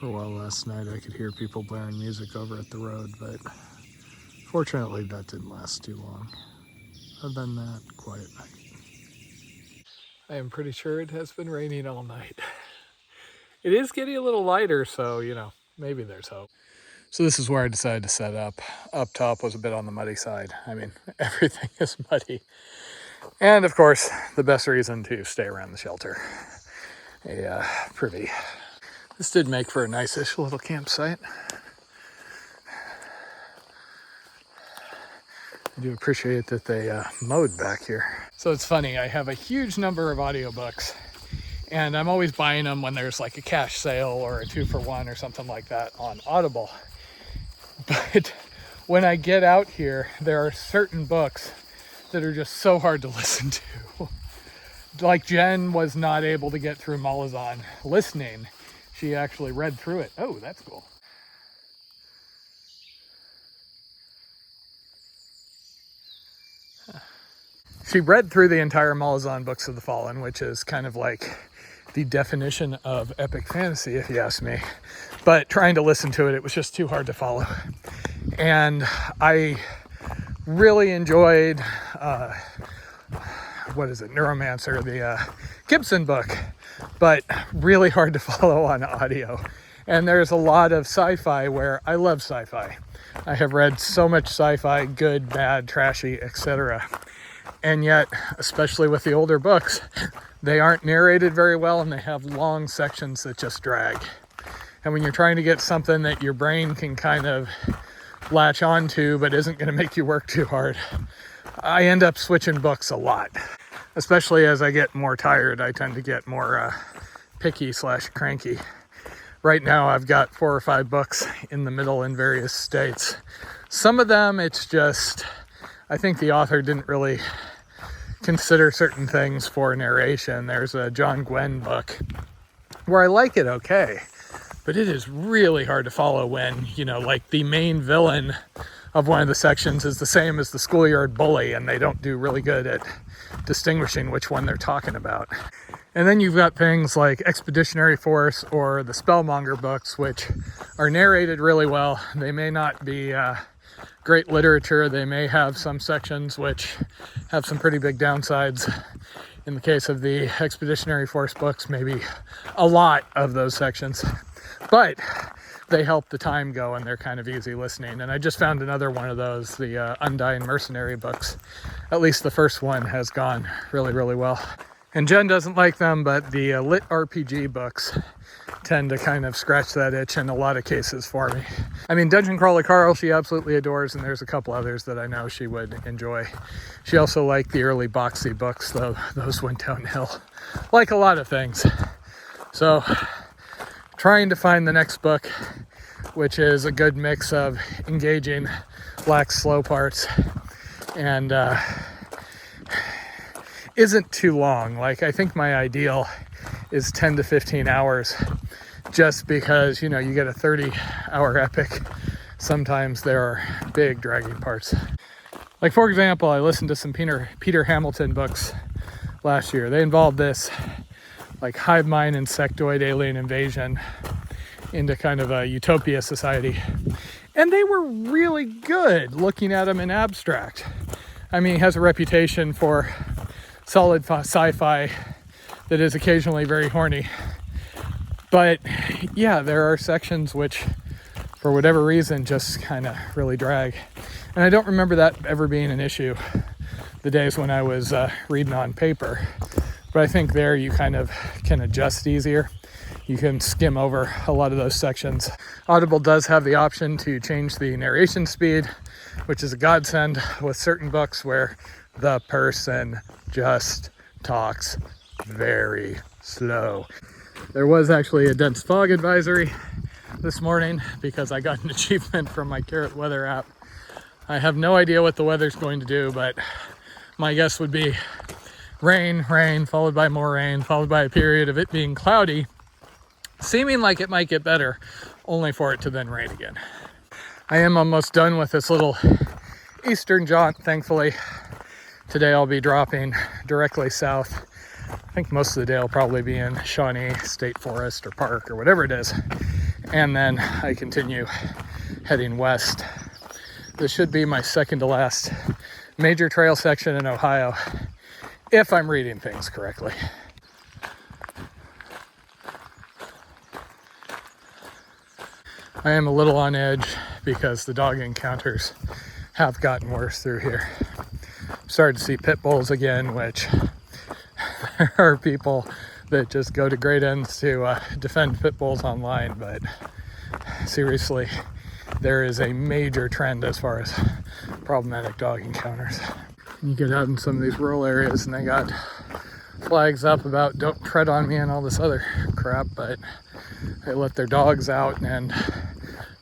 For a while last night, I could hear people blaring music over at the road, but fortunately that didn't last too long. Other than that, quiet night. I am pretty sure it has been raining all night. It is getting a little lighter, so, maybe there's hope. So this is where I decided to set up. Up top was a bit on the muddy side. I mean, everything is muddy. And of course, the best reason to stay around the shelter. A privy. This did make for a nice-ish little campsite. I do appreciate that they mowed back here. So it's funny, I have a huge number of audiobooks, and I'm always buying them when there's like a cash sale or a 2-for-1 or something like that on Audible. But when I get out here, there are certain books that are just so hard to listen to. Like Jen was not able to get through Malazan listening. She actually read through it. Oh, that's cool. She read through the entire Malazan Books of the Fallen, which is kind of like the definition of epic fantasy, if you ask me. But trying to listen to it, it was just too hard to follow. And I really enjoyed, Neuromancer, the Gibson book, but really hard to follow on audio. And there's a lot of sci-fi where I love sci-fi. I have read so much sci-fi, good, bad, trashy, etc. And yet, especially with the older books, they aren't narrated very well and they have long sections that just drag. And when you're trying to get something that your brain can kind of latch onto but isn't going to make you work too hard, I end up switching books a lot. Especially as I get more tired, I tend to get more picky/cranky. Right now I've got 4 or 5 books in the middle in various states. Some of them it's just, I think the author didn't really consider certain things for narration. There's a John Gwen book where I like it okay, but it is really hard to follow when, like the main villain of one of the sections is the same as the schoolyard bully, and they don't do really good at distinguishing which one they're talking about. And then you've got things like Expeditionary Force or the Spellmonger books, which are narrated really well. They may not be great literature. They may have some sections which have some pretty big downsides. In the case of the Expeditionary Force books, maybe a lot of those sections. But they help the time go and they're kind of easy listening. And I just found another one of those, the Undying Mercenary books. At least the first one has gone really, really well. And Jen doesn't like them, but the lit RPG books tend to kind of scratch that itch in a lot of cases for me. I mean, Dungeon Crawler Carl, she absolutely adores, and there's a couple others that I know she would enjoy. She also liked the early boxy books, though those went downhill, like a lot of things. So, trying to find the next book, which is a good mix of engaging, lacks slow parts, and isn't too long. Like, I think my ideal is 10 to 15 hours, just because, you get a 30-hour epic. Sometimes there are big dragging parts. Like, for example, I listened to some Peter Hamilton books last year. They involved this, like, hive mind insectoid alien invasion into kind of a utopia society. And they were really good looking at them in abstract. I mean, he has a reputation for solid sci-fi that is occasionally very horny. But yeah, there are sections which, for whatever reason, just kind of really drag. And I don't remember that ever being an issue the days when I was reading on paper. But I think there you kind of can adjust easier. You can skim over a lot of those sections. Audible does have the option to change the narration speed, which is a godsend with certain books where the person just talks very slow. There was actually a dense fog advisory this morning because I got an achievement from my Carrot Weather app. I have no idea what the weather's going to do, but my guess would be rain, followed by more rain, followed by a period of it being cloudy, seeming like it might get better, only for it to then rain again. I am almost done with this little eastern jaunt, thankfully. Today I'll be dropping directly south. I think most of the day I'll probably be in Shawnee State Forest or Park or whatever it is. and then I continue heading west. This should be my second to last major trail section in Ohio, if I'm reading things correctly. I am a little on edge because the dog encounters have gotten worse through here. I'm starting to see pit bulls again, which there are people that just go to great ends to defend pit bulls online, but seriously, there is a major trend as far as problematic dog encounters. You get out in some of these rural areas and they got flags up about don't tread on me and all this other crap, but they let their dogs out and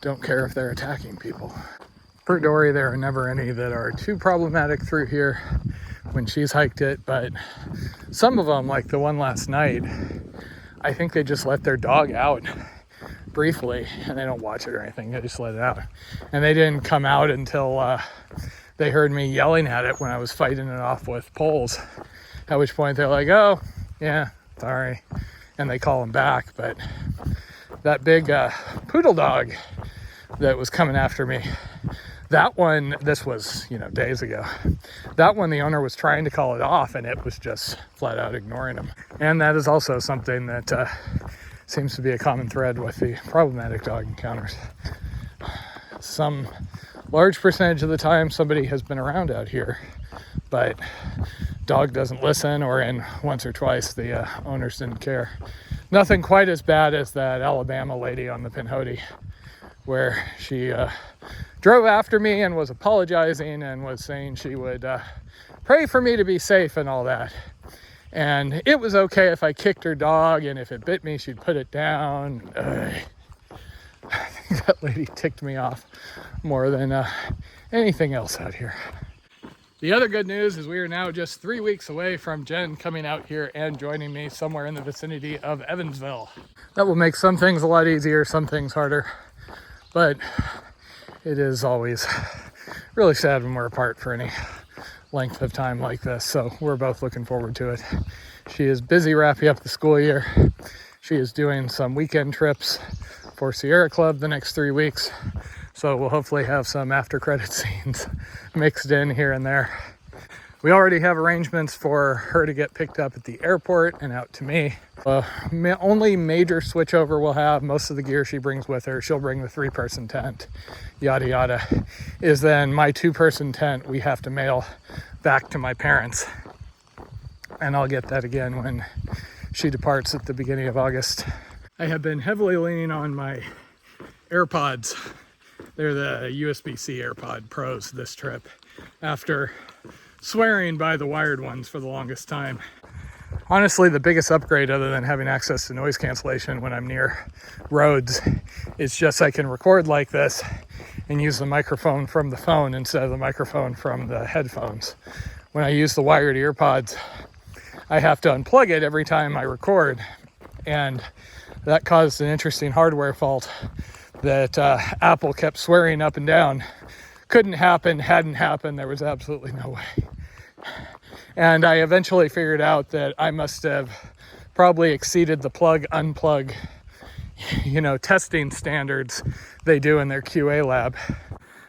don't care if they're attacking people. Per Dory, there are never any that are too problematic through here when she's hiked it, but some of them, like the one last night, I think they just let their dog out briefly and they don't watch it or anything, they just let it out. And they didn't come out until they heard me yelling at it when I was fighting it off with poles, at which point they're like, oh yeah, sorry, and they call him back. But that big poodle dog that was coming after me, that one, this was, days ago, that one the owner was trying to call it off and it was just flat out ignoring him. And that is also something that seems to be a common thread with the problematic dog encounters. Some large percentage of the time somebody has been around out here, but dog doesn't listen, or in once or twice the owners didn't care. Nothing quite as bad as that Alabama lady on the Pinhoti, where she drove after me and was apologizing and was saying she would pray for me to be safe and all that. And it was okay if I kicked her dog, and if it bit me, she'd put it down. I think that lady ticked me off more than anything else out here. The other good news is we are now just 3 weeks away from Jen coming out here and joining me somewhere in the vicinity of Evansville. That will make some things a lot easier, some things harder, but it is always really sad when we're apart for any length of time like this, so we're both looking forward to it. She is busy wrapping up the school year. She is doing some weekend trips for Sierra Club the next 3 weeks, so we'll hopefully have some after credit scenes mixed in here and there. We already have arrangements for her to get picked up at the airport and out to me. Only major switchover we'll have, most of the gear she brings with her, she'll bring the 3-person tent, yada yada, is then my 2-person tent we have to mail back to my parents. And I'll get that again when she departs at the beginning of August. I have been heavily leaning on my AirPods. They're the USB-C AirPod Pros this trip, after swearing by the wired ones for the longest time. Honestly, the biggest upgrade, other than having access to noise cancellation when I'm near roads, is just I can record like this and use the microphone from the phone instead of the microphone from the headphones. When I use the wired earpods, I have to unplug it every time I record, and that caused an interesting hardware fault that Apple kept swearing up and down couldn't happen, hadn't happened, there was absolutely no way. And I eventually figured out that I must have probably exceeded the plug-unplug, testing standards they do in their QA lab.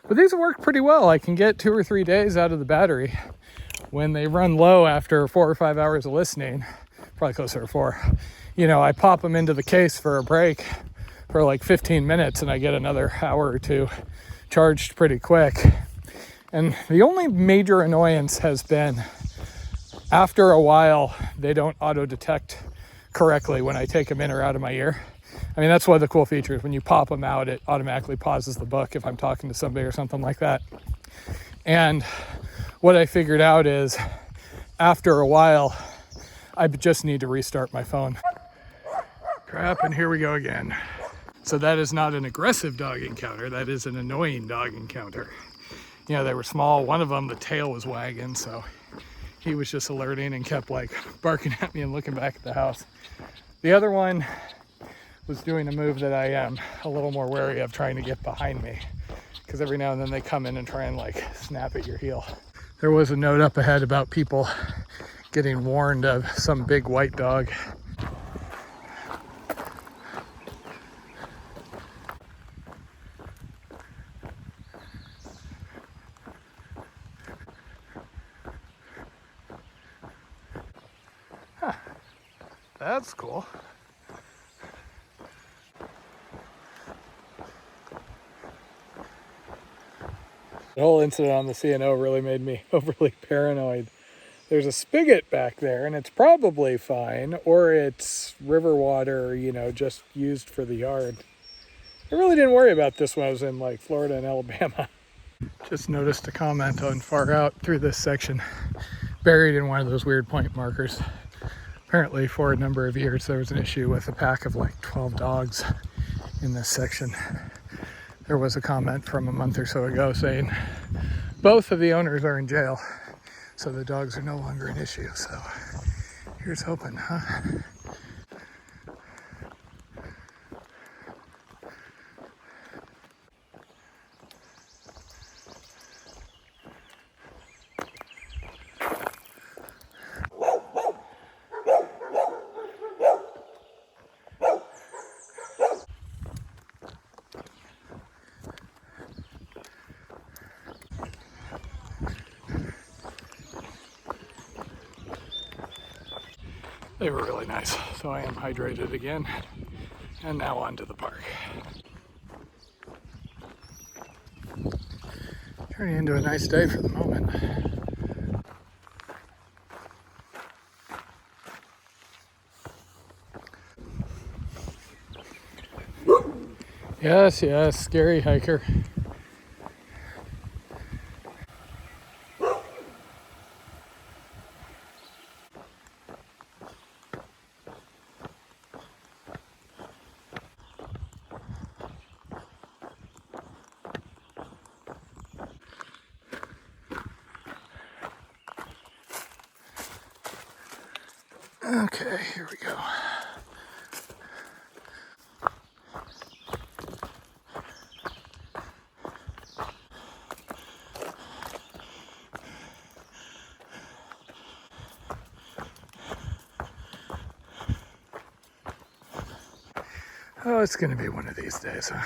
But these have worked pretty well. I can get 2 or 3 days out of the battery. When they run low after 4 or 5 hours of listening, probably closer to 4, I pop them into the case for a break for like 15 minutes and I get another hour or 2 charged pretty quick. And the only major annoyance has been, after a while, they don't auto-detect correctly when I take them in or out of my ear. I mean, that's one of the cool features. When you pop them out, it automatically pauses the book if I'm talking to somebody or something like that. And what I figured out is, after a while, I just need to restart my phone. Crap, and here we go again. So that is not an aggressive dog encounter, that is an annoying dog encounter. They were small. One of them, the tail was wagging, so he was just alerting and kept barking at me and looking back at the house. The other one was doing a move that I am a little more wary of, trying to get behind me, because every now and then they come in and try and snap at your heel. There was a note up ahead about people getting warned of some big white dog. That's cool. The whole incident on the CNO really made me overly paranoid. There's a spigot back there, and it's probably fine, or it's river water, you know, just used for the yard. I really didn't worry about this when I was in like Florida and Alabama. Just noticed a comment on far out through this section, buried in one of those weird point markers. Apparently for a number of years there was an issue with a pack of like 12 dogs in this section. There was a comment from a month or so ago saying both of the owners are in jail, so the dogs are no longer an issue. So here's hoping, huh? They were really nice, so I am hydrated again. And now on to the park. Turning into a nice day for the moment. Yes, yes, scary hiker. Okay, here we go. Oh, it's gonna be one of these days, huh?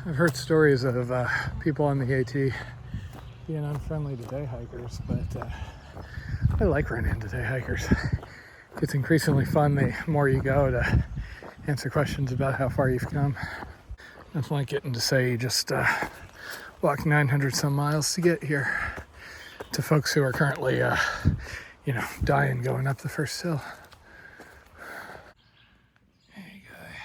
I've heard stories of people on the AT being unfriendly to day hikers, but I like running into day hikers. It's increasingly fun the more you go to answer questions about how far you've come. Nothing like getting to say you just walked 900 some miles to get here to folks who are currently, dying going up the first hill. Hey, guy.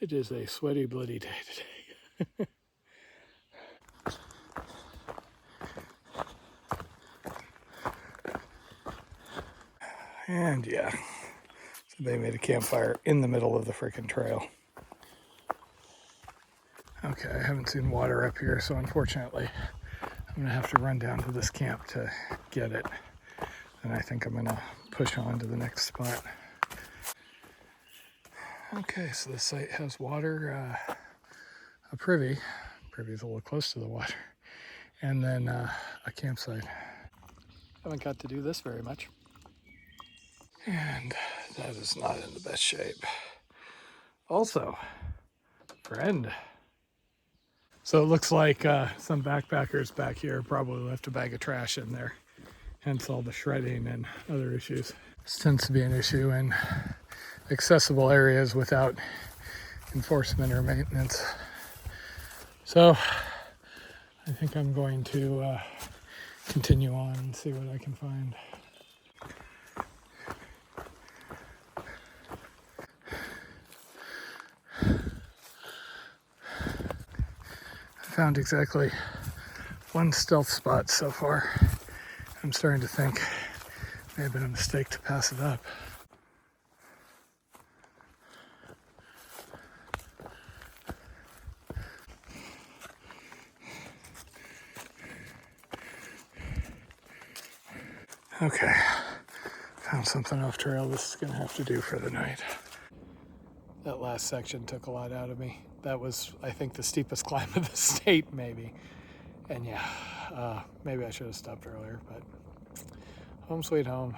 It is a sweaty, bloody day today. And yeah, so they made a campfire in the middle of the frickin' trail. Okay, I haven't seen water up here, so unfortunately I'm gonna have to run down to this camp to get it. And I think I'm gonna push on to the next spot. Okay, so the site has water, a privy. Privy's a little close to the water. And then a campsite. Haven't got to do this very much. And that is not in the best shape. Also, friend. So it looks like some backpackers back here probably left a bag of trash in there. Hence all the shredding and other issues. This tends to be an issue in accessible areas without enforcement or maintenance. So I think I'm going to continue on and see what I can find. found exactly one stealth spot so far. I'm starting to think it may have been a mistake to pass it up. Okay, found something off trail. This is gonna have to do for the night. That last section took a lot out of me. That was, I think, the steepest climb of the state, maybe. And yeah, maybe I should have stopped earlier, but home sweet home.